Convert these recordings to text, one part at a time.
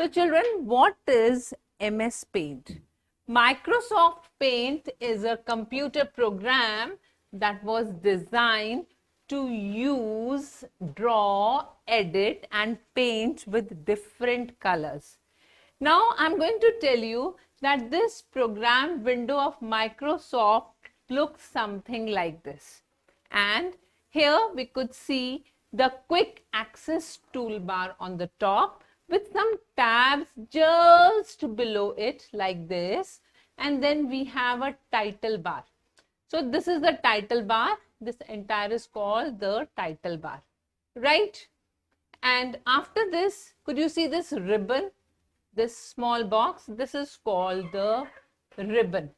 So children, what is MS Paint? Microsoft Paint is a computer program that was designed to use, draw, edit and paint with different colors. Now I'm going to tell you that this program window of Microsoft looks something like this. And here we could see the quick access toolbar on the top with some tabs just below it like this, and then we have a title bar. So this is the title bar. This entire is called the title bar, right? And after this, could you see this ribbon? This small box, this is called the ribbon,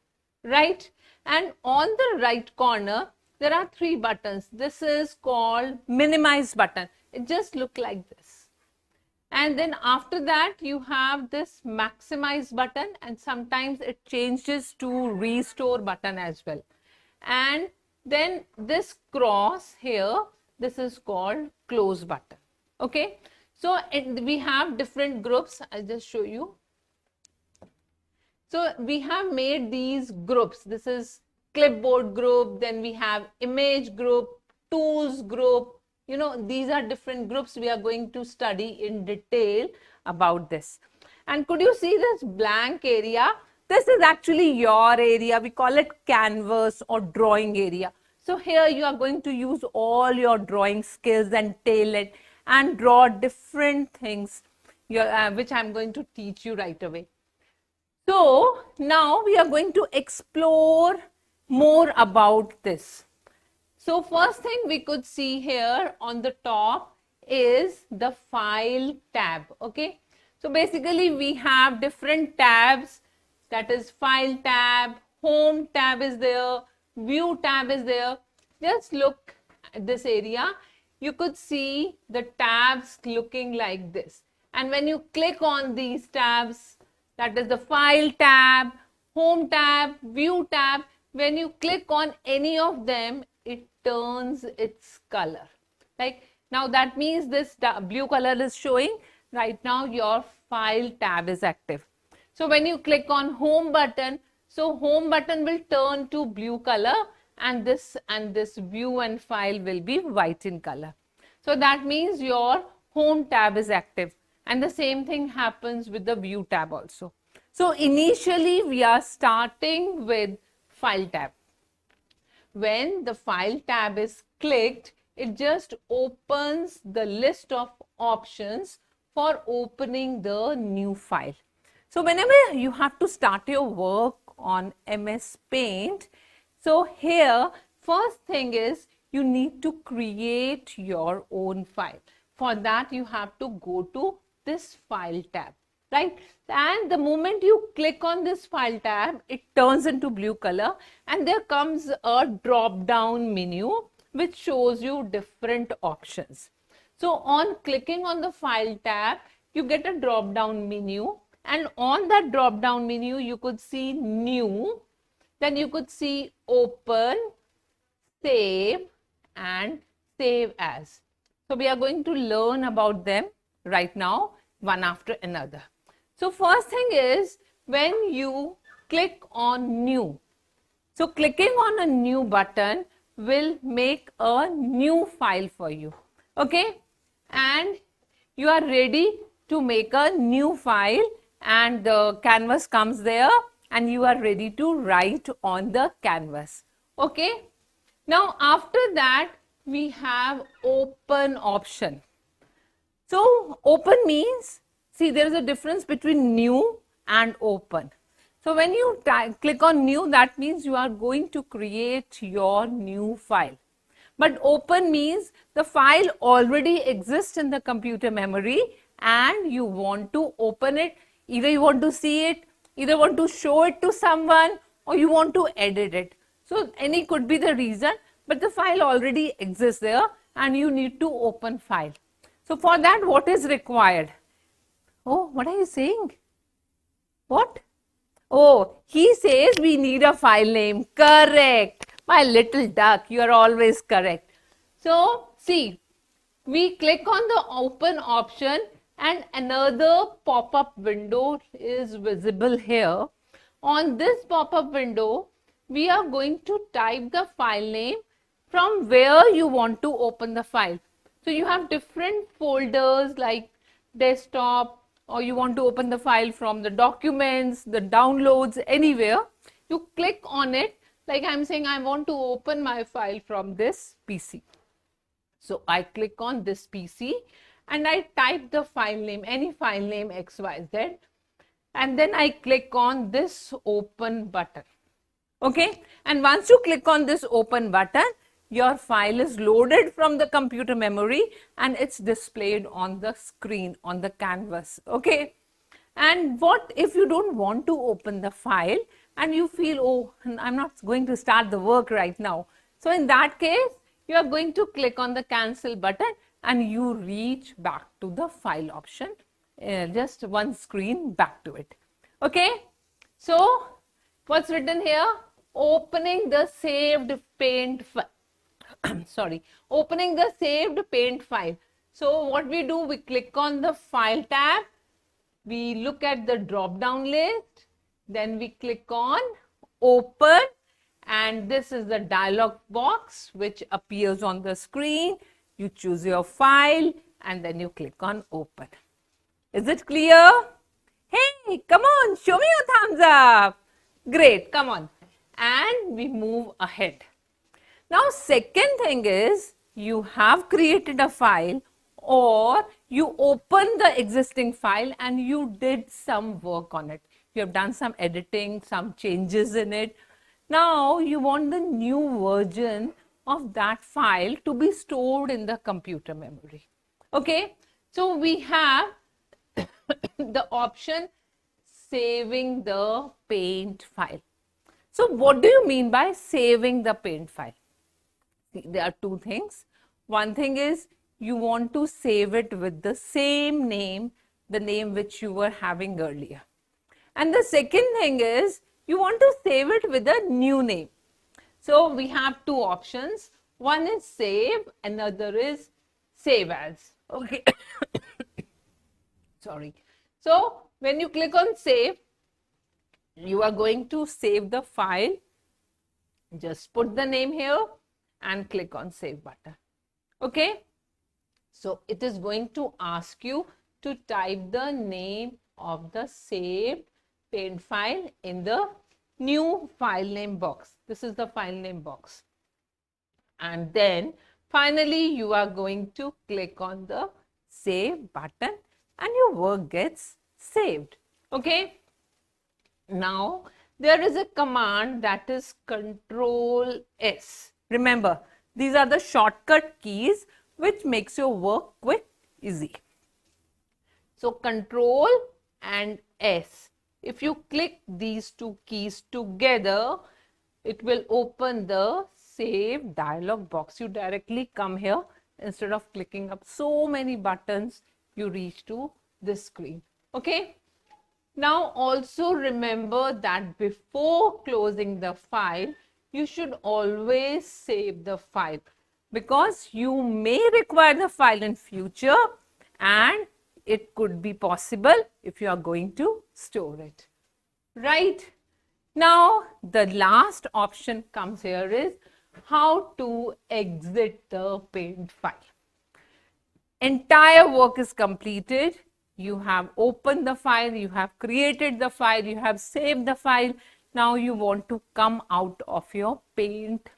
right? And on the right corner, there are 3 buttons. This is called minimize button. It just looks like this. And then after that, you have this maximize button, and sometimes it changes to restore button as well. And then this cross here, this is called close button. Okay. So we have different groups. I'll just show you. So we have made these groups. This is clipboard group, then we have image group, tools group. You know, these are different groups. We are going to study in detail about this. And could you see this blank area? This is actually your area. We call it canvas or drawing area. So here you are going to use all your drawing skills and talent and draw different things which I am going to teach you right away. So now we are going to explore more about this. So first thing we could see here on the top is the file tab. Okay. So basically we have different tabs, that is file tab, home tab is there, view tab is there. Just look at this area. You could see the tabs looking like this. And when you click on these tabs, that is the file tab, home tab, view tab, when you click on any of them, it turns its color. Like now that means this blue color is showing. Right now your file tab is active. So when you click on home button, so home button will turn to blue color, and this view and file will be white in color. So that means your home tab is active, and the same thing happens with the view tab also. So initially we are starting with file tab. When the file tab is clicked, it just opens the list of options for opening the new file. So whenever you have to start your work on MS Paint, so here first thing is you need to create your own file. For that you have to go to this file tab, right? And the moment you click on this file tab, it turns into blue color, and there comes a drop down menu which shows you different options. So on clicking on the file tab, you get a drop down menu, and on that drop down menu you could see new, then you could see open, save and save as. So we are going to learn about them right now, one after another. So first thing is when you click on new. So clicking on a new button will make a new file for you. Okay. And you are ready to make a new file, and the canvas comes there and you are ready to write on the canvas. Okay. Now after that we have open option. So open means, see, there is a difference between new and open. So when you click on new, that means you are going to create your new file. But open means the file already exists in the computer memory and you want to open it. Either you want to see it, either want to show it to someone, or you want to edit it. So any could be the reason, but the file already exists there and you need to open file. So for that, what is required? Oh, what are you saying? What? Oh, he says we need a file name. Correct. My little duck, you are always correct. So see, we click on the open option and another pop-up window is visible here. On this pop-up window, we are going to type the file name from where you want to open the file. So you have different folders like desktop, or you want to open the file from the documents, the downloads, anywhere. You click on it, like I'm saying I want to open my file from this PC. So I click on this PC and I type the file name, any file name XYZ, and then I click on this open button. Okay, and once you click on this open button, your file is loaded from the computer memory and it's displayed on the screen, on the canvas. Okay, and what if you don't want to open the file and you feel, oh, I'm not going to start the work right now. So in that case, you are going to click on the cancel button and you reach back to the file option, just one screen back to it. Okay, so what's written here? Opening the saved paint file. Sorry, opening the saved paint file. So what we do, we click on the file tab, we look at the drop down list, then we click on open, and this is the dialog box which appears on the screen. You choose your file and then you click on open. Is it clear? Hey, come on, show me your thumbs up. Great, come on. And we move ahead. Now, second thing is, you have created a file or you open the existing file and you did some work on it. You have done some editing, some changes in it. Now, you want the new version of that file to be stored in the computer memory. Okay, so we have the option saving the paint file. So what do you mean by saving the paint file? See, there are two things. One thing is you want to save it with the same name, the name which you were having earlier. And the second thing is you want to save it with a new name. So we have two options. One is save, another is save as. Okay. Sorry. So when you click on save, you are going to save the file. Just put the name here and click on save button. Okay. So it is going to ask you to type the name of the saved paint file in the new file name box. This is the file name box. And then finally you are going to click on the save button and your work gets saved. Okay. Now there is a command that is Control S. Remember, these are the shortcut keys which makes your work quick, easy. So Control and S. If you click these two keys together, it will open the save dialog box. You directly come here instead of clicking up so many buttons, you reach to this screen. Okay. Now also remember that before closing the file, you should always save the file because you may require the file in future and it could be possible if you are going to store it. Right? Now the last option comes here is how to exit the paint file. Entire work is completed. You have opened the file, you have created the file, you have saved the file. Now you want to come out of your paint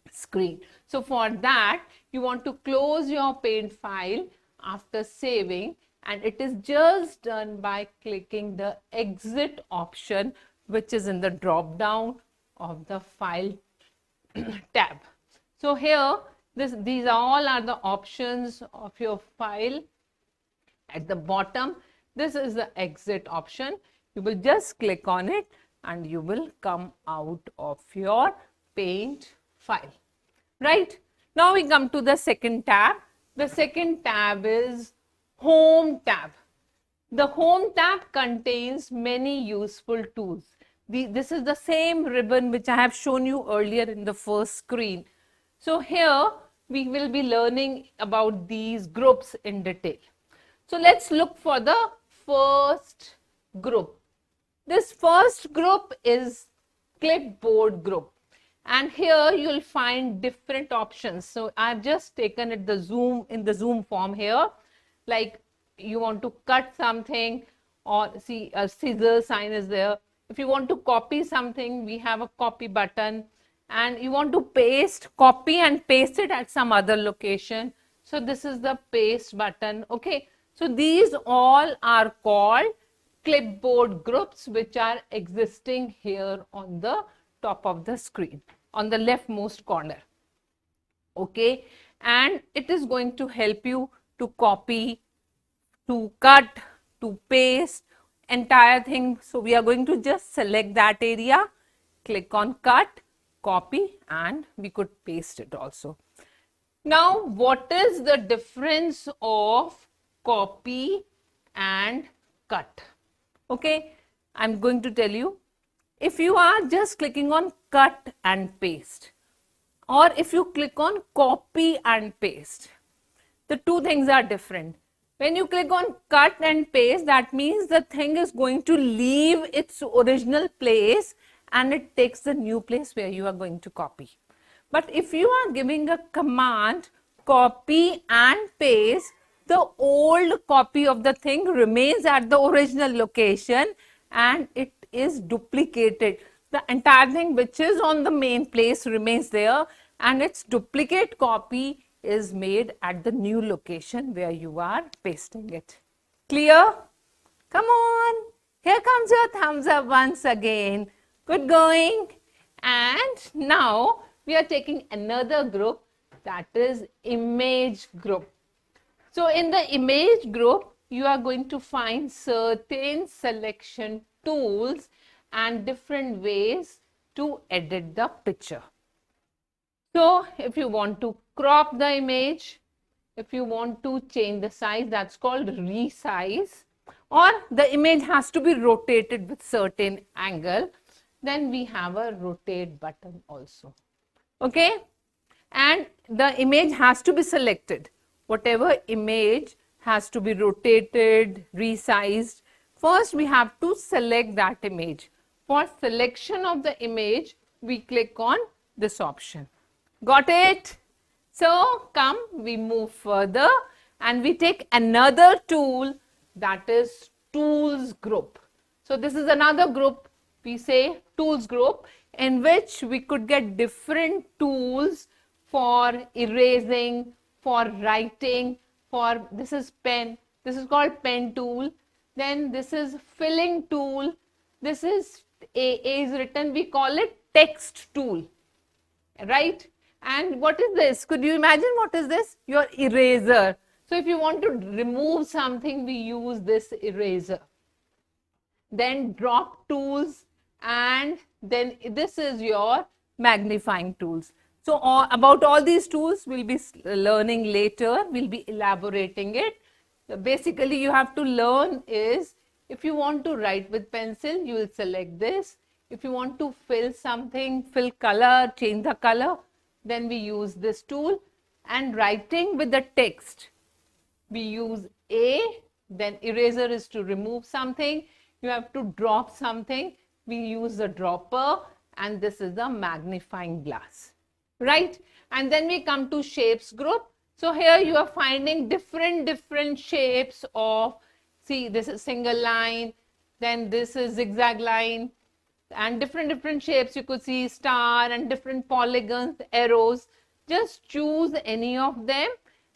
screen. So for that, you want to close your paint file after saving, and it is just done by clicking the exit option which is in the drop down of the file tab. So here these all are the options of your file. At the bottom, this is the exit option. You will just click on it and you will come out of your paint file. Right? Now we come to the second tab. The second tab is Home tab. The Home tab contains many useful tools. This is the same ribbon which I have shown you earlier in the first screen. So here we will be learning about these groups in detail. So let's look for the first group. This first group is clipboard group. And here you'll find different options. So I've just taken it in the zoom form here. Like you want to cut something, or see a scissor sign is there. If you want to copy something, we have a copy button. And you want to copy and paste it at some other location. So this is the paste button. Okay. So these all are called clipboard groups, which are existing here on the top of the screen, on the leftmost corner. Okay. And it is going to help you to copy, to cut, to paste, entire thing. So we are going to just select that area, click on cut, copy, and we could paste it also. Now, what is the difference of copy and cut? Okay, I'm going to tell you. If you are just clicking on cut and paste, or if you click on copy and paste, the two things are different. When you click on cut and paste, that means the thing is going to leave its original place and it takes the new place where you are going to copy. But if you are giving a command, copy and paste, the old copy of the thing remains at the original location and it is duplicated. The entire thing which is on the main place remains there, and its duplicate copy is made at the new location where you are pasting it. Clear? Come on. Here comes your thumbs up once again. Good going. And now we are taking another group, that is image group. So in the image group, you are going to find certain selection tools and different ways to edit the picture. So if you want to crop the image, if you want to change the size, that's called resize, or the image has to be rotated with certain angle, then we have a rotate button also. Okay, and the image has to be selected. Whatever image has to be rotated, resized. First we have to select that image. For selection of the image, we click on this option. Got it? So come, we move further and we take another tool, that is tools group. So this is another group, we say tools group, in which we could get different tools for erasing, for writing, for this is pen, this is called pen tool, then this is filling tool, this is A is written, we call it text tool, right? And what is this? Could you imagine what is this? Your eraser. So if you want to remove something, we use this eraser. Then drop tools, and then this is your magnifying tools. So about all these tools we'll be learning later, we'll be elaborating it. So basically you have to learn is, if you want to write with pencil, you will select this. If you want to fill something, fill color, change the color, then we use this tool. And writing with the text, we use A, then eraser is to remove something. You have to drop something, we use the dropper, and this is the magnifying glass, right? And then we come to shapes group. So here you are finding different shapes of, see, this is single line, then this is zigzag line, and different shapes. You could see star and different polygons, arrows. Just choose any of them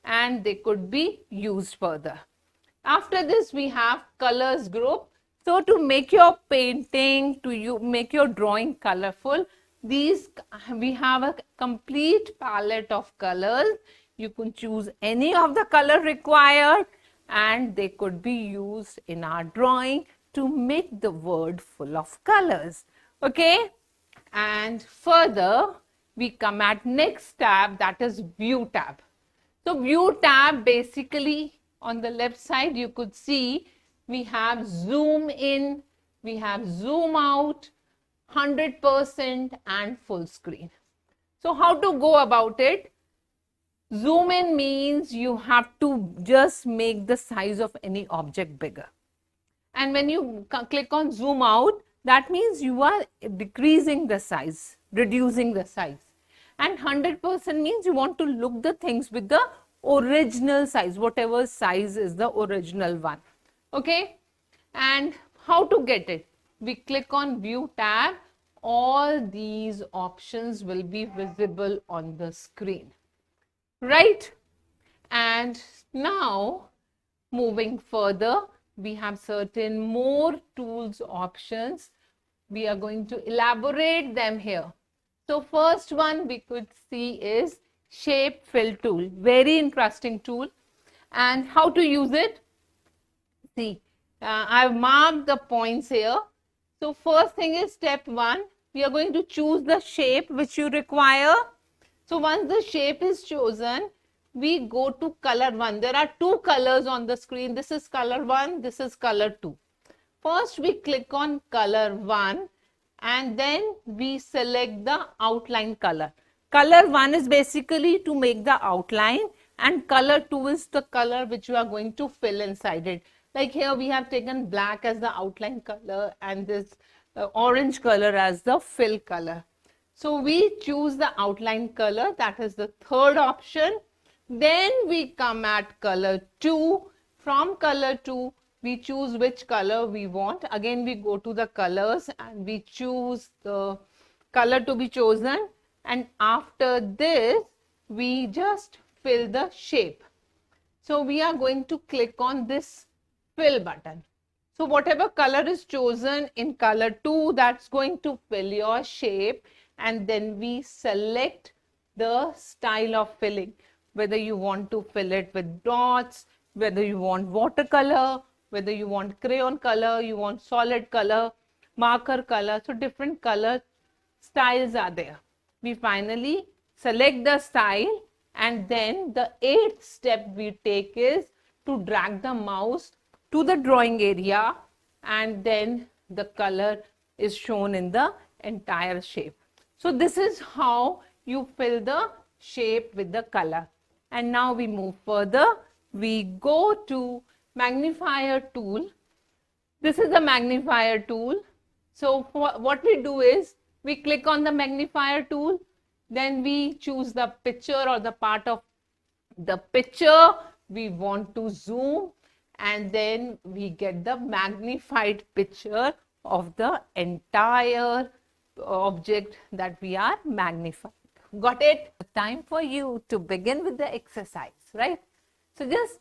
and they could be used further. After this we have colors group. So to make your painting, make your drawing colorful, we have a complete palette of colors. You can choose any of the color required and they could be used in our drawing to make the word full of colors. Okay, and further we come at next tab, that is view tab. So view tab, basically on the left side you could see we have zoom in, we have zoom out, 100% and full screen. So how to go about it? Zoom in means you have to just make the size of any object bigger. And when you click on zoom out, that means you are decreasing the size, reducing the size. And 100% means you want to look the things with the original size, whatever size is the original one. Okay? And how to get it? We click on view tab. All these options will be visible on the screen. Right? And now moving further, we have certain more tools options. We are going to elaborate them here. So first one we could see is shape fill tool. Very interesting tool. And how to use it? See, I've marked the points here. So first thing is step 1. We are going to choose the shape which you require. So once the shape is chosen, we go to color 1. There are 2 colors on the screen. This is color 1, this is color 2. First we click on color 1 and then we select the outline color. Color 1 is basically to make the outline and color 2 is the color which you are going to fill inside it. Like here we have taken black as the outline color and this orange color as the fill color. So we choose the outline color, that is the third option. Then we come at color 2. From color 2, we choose which color we want. Again, we go to the colors and we choose the color to be chosen. And after this, we just fill the shape. So we are going to click on this fill button. So whatever color is chosen in color 2, that's going to fill your shape. And then we select the style of filling, whether you want to fill it with dots, whether you want watercolor, whether you want crayon color, you want solid color, marker color. So different color styles are there. We finally select the style and then the 8th step we take is to drag the mouse to the drawing area and then the color is shown in the entire shape. So this is how you fill the shape with the color. And now we move further. We go to magnifier tool. This is the magnifier tool. So what we do is we click on the magnifier tool. Then we choose the picture or the part of the picture we want to zoom. And then we get the magnified picture of the entire object that we are magnifying. Got it? Time for you to begin with the exercise, right? So just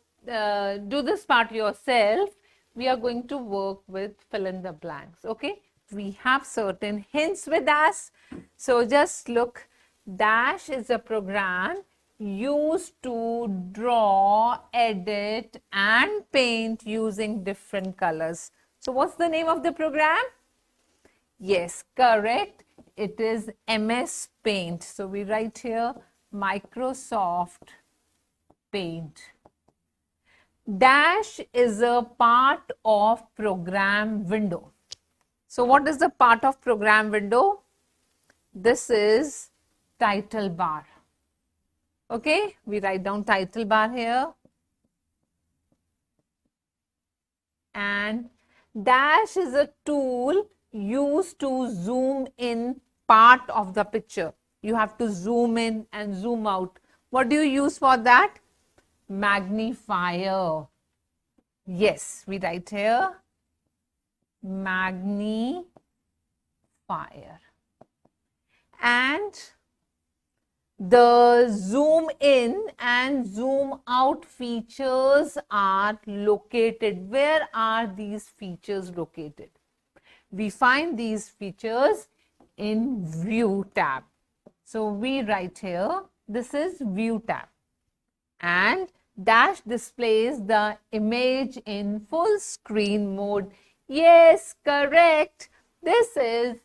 do this part yourself. We are going to work with fill in the blanks, okay? We have certain hints with us. So just look, Dash is a program used to draw, edit and paint using different colors. So what's the name of the program? Yes, correct. It is MS Paint. So we write here Microsoft Paint. Dash is a part of program window. So what is the part of program window? This is title bar. Okay, we write down title bar here. And Dash is a tool used to zoom in part of the picture. You have to zoom in and zoom out. What do you use for that? Magnifier. Yes, we write here magnifier. And the zoom in and zoom out features are located. Where are these features located? We find these features in View tab. So we write here, this is View tab. And Dash displays the image in full screen mode. Yes, correct. This is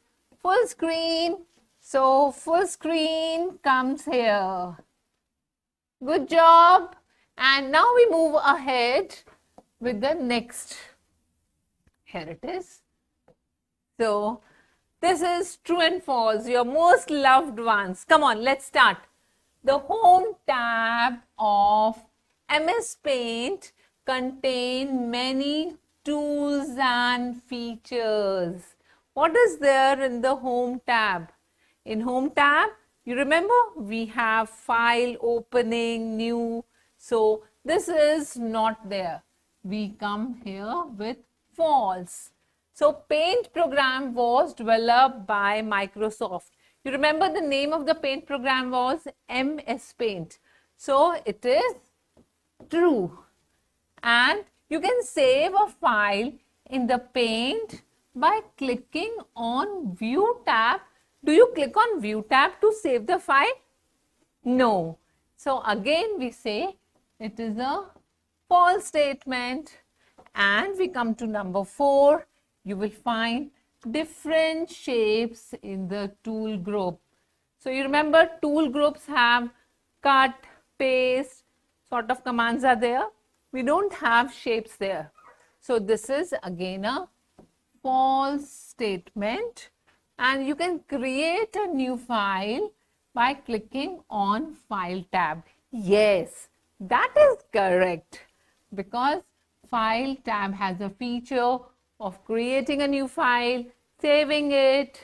full screen. So full screen comes here. Good job. And now we move ahead with the next. Here it is. So this is true and false, your most loved ones. Come on, let's start. the home tab of MS Paint contain many tools and features. What is there in the home tab? In home tab, you remember we have file opening, new. So this is not there. We come here with false. So Paint program was developed by Microsoft. You remember the name of the Paint program was MS Paint. So it is true. And you can save a file in the Paint by clicking on View tab. Do you click on View tab to save the file? No. So again we say it is a false statement. And we come to number 4. You will find different shapes in the tool group. So you remember tool groups have cut, paste, sort of commands are there. We don't have shapes there. So this is again a false statement, and you can create a new file by clicking on File tab. Yes, that is correct, because File tab has a feature of creating a new file, saving it,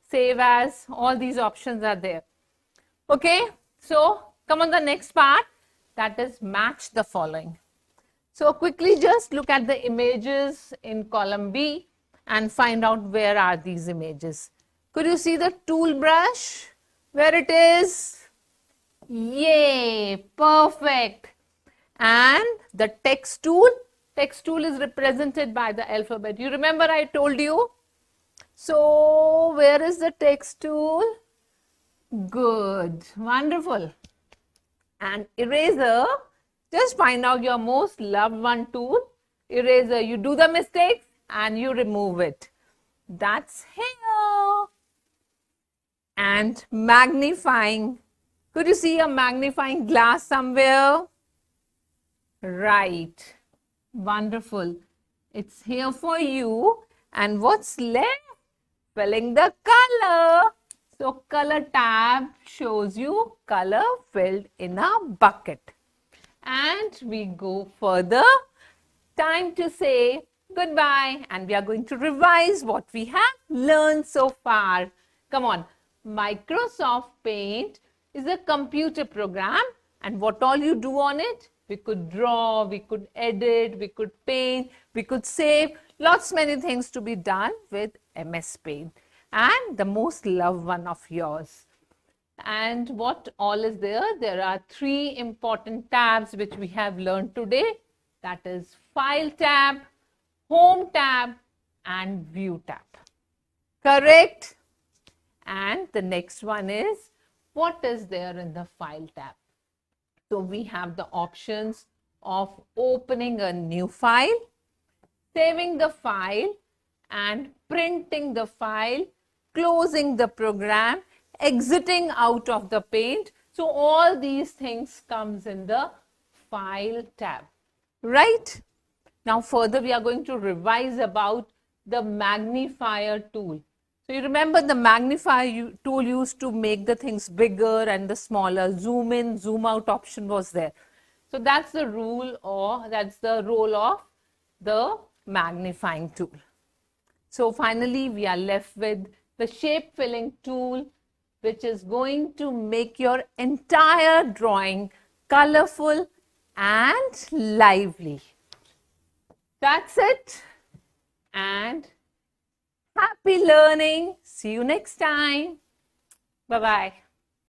save as, all these options are there. Okay, so come on the next part, that is match the following. So quickly just look at the images in column B and find out where are these images. Could you see the tool brush? Where it is? Yay, perfect. And the text tool is represented by the alphabet. You remember I told you? So where is the text tool? Good, wonderful. And eraser, just find out your most loved one tool. Eraser, you do the mistakes and you remove it. That's here. And magnifying. Could you see a magnifying glass somewhere? Right. Wonderful. It's here for you. And what's left? Filling the color. So color tab shows you color filled in a bucket. And we go further. Time to say goodbye, and we are going to revise what we have learned so far. Come on. Microsoft Paint is a computer program, and what all you do on it? We could draw, we could edit, we could paint, we could save, lots many things to be done with MS Paint, and the most loved one of yours. And what all is there? There are 3 important tabs which we have learned today. That is File tab, Home tab, and View tab. Correct? And the next one is, what is there in the File tab? So we have the options of opening a new file, saving the file, and printing the file, closing the program, exiting out of the Paint. So all these things comes in the File tab, right? Now further we are going to revise about the magnifier tool. So you remember the magnifier tool used to make the things bigger and the smaller, zoom in, zoom out option was there. So that's the rule, or that's the role of the magnifying tool. So finally we are left with the shape filling tool, which is going to make your entire drawing colorful and lively. That's it. And happy learning. See you next time. Bye-bye.